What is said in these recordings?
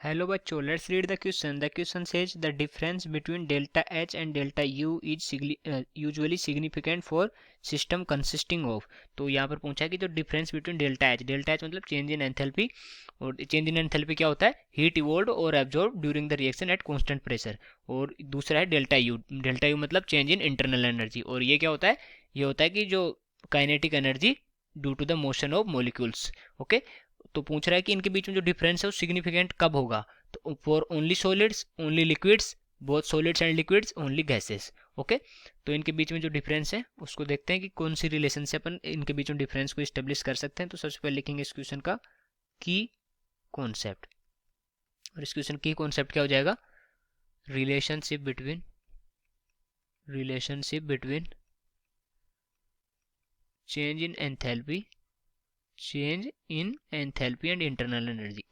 Hello बच्चों, let's read the question. The question says the difference between delta H and delta U is usually significant for system consisting of. तो यहाँ पर पूछा है कि जो डिफरेंस बिटवीन डेल्टा एच मतलब चेंज इन एंथैल्पी, और चेंज इन एंथैल्पी क्या होता है? हीट इवोल्ड और absorb during the reaction at constant pressure. और दूसरा है डेल्टा यू मतलब चेंज इन इंटरनल एनर्जी। और ये क्या होता है? ये होता है कि जो kinetic energy due to the motion of molecules. Okay, तो पूछ रहा है कि इनके बीच में जो डिफरेंस है वो सिग्निफिकेंट कब होगा? तो for only solids, only liquids, both solids and liquids, only gases. Okay, तो इनके बीच में जो डिफरेंस है उसको देखते हैं कि कौन सी रिलेशन से अपन इनके बीच में डिफरेंस को इस्टेब्लिश कर सकते हैं। तो सबसे पहले लिखेंगे इस क्वेश्चन का की कॉन्सेप्ट, और इस क्वेश्चन की कॉन्सेप्ट क्या हो जाएगा? Relationship between change in enthalpy and internal energy,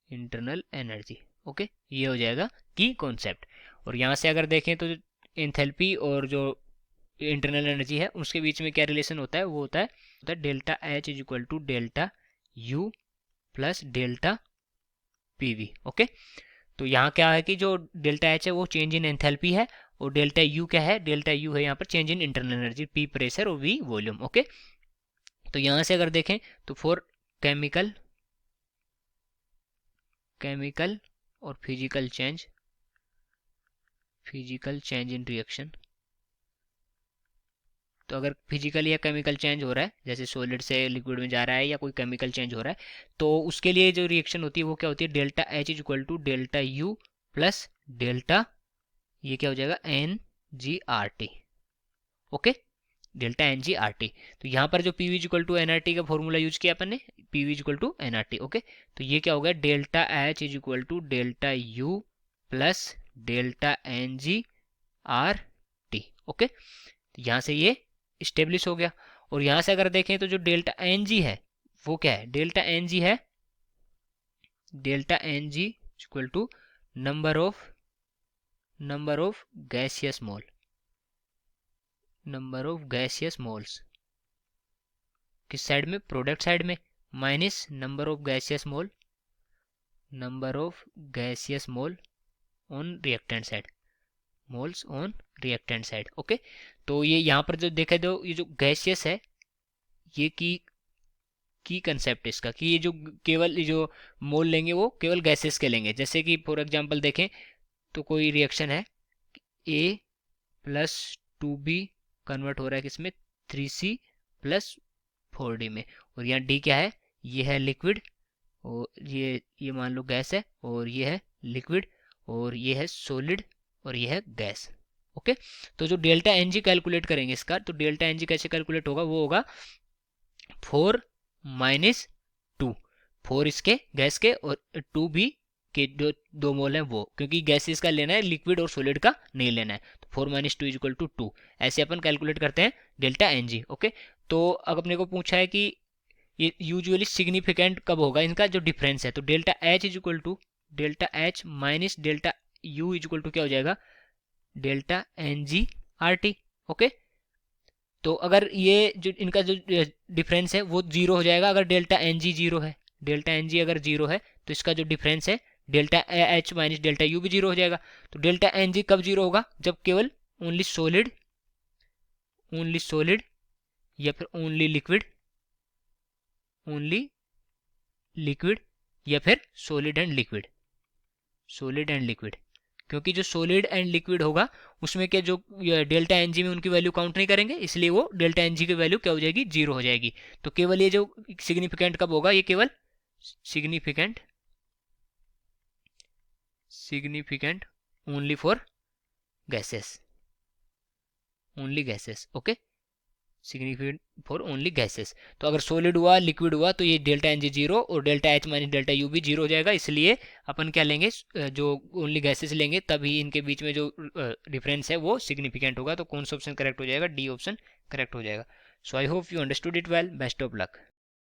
internal energy। Okay, ये हो जाएगा की कॉन्सेप्ट। और यहाँ से अगर देखें तो एंथैल्पी और जो इंटरनल एनर्जी है उसके बीच में क्या रिलेशन होता है? वो होता है delta H is equal to delta U plus delta PV. Okay, तो यहाँ क्या है कि जो डेल्टा एच है वो चेंज इन एंथैल्पी है, और डेल्टा यू क्या है? डेल्टा यू है यहाँ पर change in internal energy, P pressure और वी वॉल्यूम। ओके, तो यहाँ से अगर देखें तो फॉर केमिकल और फिजिकल चेंज इन रिएक्शन, तो अगर फिजिकल या केमिकल चेंज हो रहा है, जैसे सॉलिड से लिक्विड में जा रहा है या कोई केमिकल चेंज हो रहा है, तो उसके लिए जो रिएक्शन होती है वो क्या होती है? Delta H is equal to delta U plus delta, ये क्या हो जाएगा? N G R T. Okay, delta N G R T. तो यहाँ पर जो P V equal to N R T का फॉर्मूला यूज किया अपन ने, P V equal to N R T. Okay, तो ये क्या हो गया? Delta H is equal to delta U plus delta N G R T. Okay, तो यहाँ से ये स्टेब्लिश हो गया। और यहाँ से अगर देखें तो जो डेल्टा एन जी है वो क्या है? डेल्टा एन जी है equal to number of gaseous moles, किस साइड में? प्रोडक्ट साइड में, minus number of gaseous mole on reactant side, moles on reactant side. Okay, तो ये यहाँ पर जो देखा दो, ये जो गैसियस है ये की कंसेप्ट इसका कि ये जो केवल ये जो मोल लेंगे वो केवल गैसेस के लेंगे। जैसे कि फॉर एग्जांपल देखें तो कोई रिएक्शन है, ए प्लस 2b कन्वर्ट हो रहा है किसमें? 3c प्लस 4d में। और यहाँ d क्या है? ये है लिक्विड, और ये मान लो गैस है, और ये है लिक्विड, और ये है सॉलिड, और ये है गैस। ओके, तो जो डेल्टा एन जी कैलकुलेट करेंगे इसका, तो डेल्टा एन जी कैसे कैलकुलेट होगा? वो होगा 4 माइनस 2, 4 इसके गैस के और 2 भी के जो 2 मोल हैं वो, क्योंकि गैसेस का लेना है, लिक्विड और सॉलिड का नहीं लेना है। तो 4 माइनस 2 इज इक्वल टू 2, ऐसे अपन कैलकुलेट करते हैं डेल्टा एन जी। ओके, तो अब अपने को पूछा है कि ये यूजुअली सिग्निफिकेंट कब होगा इनका जो डिफरेंस है? तो delta H is equal to delta H minus delta U is equal to क्या हो जाएगा? Delta N G R T. Okay, तो अगर ये जो इनका जो डिफरेंस है वो जीरो हो जाएगा अगर डेल्टा एन जी जीरो है। डेल्टा एन जी अगर जीरो है तो इसका जो डिफरेंस है delta H minus delta you भी जीरो हो जाएगा। तो डेल्टा एन जी कब जीरो होगा? जब केवल ओनली सॉलिड या फिर ओनली लिक्विड या फिर सॉलिड एंड लिक्विड। क्योंकि जो सॉलिड एंड लिक्विड होगा उसमें क्या जो डेल्टा एन जी में उनकी वैल्यू काउंट नहीं करेंगे, इसलिए वो डेल्टा एन जी की वैल्यू क्या हो जाएगी? जीरो हो जाएगी। तो केवल ये जो सिग्निफिकेंट कब होगा? ये केवल significant only for gases, okay, significant for only gases. तो अगर सॉलिड हुआ, लिक्विड हुआ, तो ये डेल्टा एन जी जीरो और delta H minus delta you भी जीरो हो जाएगा। इसलिए अपन क्या लेंगे? जो ओनली गैसेस लेंगे, तभी इनके बीच में जो डिफरेंस है वो सिग्निफिकेंट होगा। तो कौन सा ऑप्शन करेक्ट हो जाएगा? डी ऑप्शन करेक्ट हो जाएगा। So I hope you understood it well. Best of luck.